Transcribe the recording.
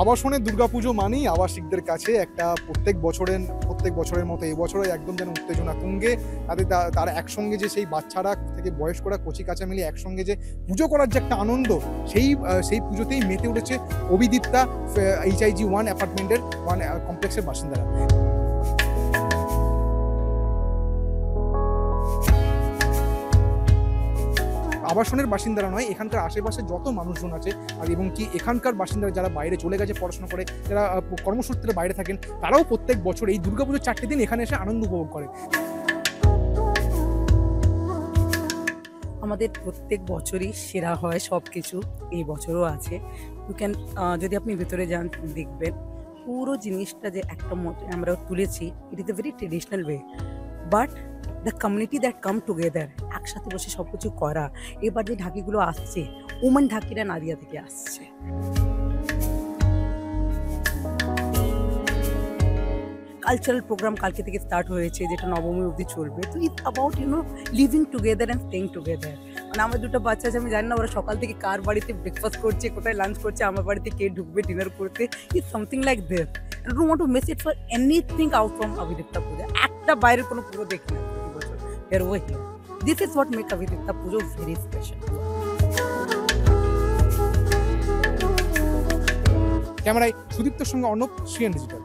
আবাসনের দুর্গাপুজো মানেই আবাসিকদের কাছে একটা প্রত্যেক বছরের মতো এবছরও একদম যেন উত্তেজনা তুঙ্গে। তারা একসঙ্গে যে সেই বাচ্চারা থেকে বয়স্করা কচি কাঁচা মিলে একসঙ্গে যে পুজো করার যে একটা আনন্দ, সেই পুজোতেই মেতে উঠেছে অভিদীপ্তা HIG 1 অ্যাপার্টমেন্টের 1 কমপ্লেক্সের বাসিন্দারা। আবাসনের বাসিন্দারা নয়, এখানকার আশেপাশে যত মানুষজন আছে আর এবং কি এখানকার বাসিন্দারা যারা বাইরে চলে গেছে পড়াশোনা করে, যারা কর্মসূত্রে বাইরে থাকেন, তারাও প্রত্যেক বছর এই দুর্গাপুজোর 4টে দিন এখানে এসে আনন্দ উপভোগ করে। আমাদের প্রত্যেক বছরই সেরা হয় সব কিছু, এই বছরও আছে। যদি আপনি ভেতরে যান দেখবেন পুরো জিনিসটা যে একটা মতো আমরা তুলেছি, it is a very traditional way, but the community that come together, একসাথে বসে সব কিছু করা। এবার যে ঢাকিগুলো আসছে, ওমেন ঢাকিরা নাদিয়া থেকে আসছে। কালচারাল প্রোগ্রাম কালকে থেকে স্টার্ট হয়েছে, যেটা নবমী অবধি চলবে। তো it's about living together and staying together. মানে আমার দুটো বাচ্চা আছে, আমি জানি না ওরা সকাল থেকে কার বাড়িতে ব্রেকফাস্ট করছে, কোথায় লাঞ্চ করছে, আমার বাড়িতে কে ঢুকবে ডিনার করতে। It's something like this. I don't want to miss it for anything out from Avidipta Puja. একটা বাইরের কোনো পুজো দেখি না প্রতি বছর। We are over here. This is what makes Avidipta Puja very special. ক্যামেরায় সুদীপ্তর সঙ্গে অর্ণব, CN ডিজিটাল।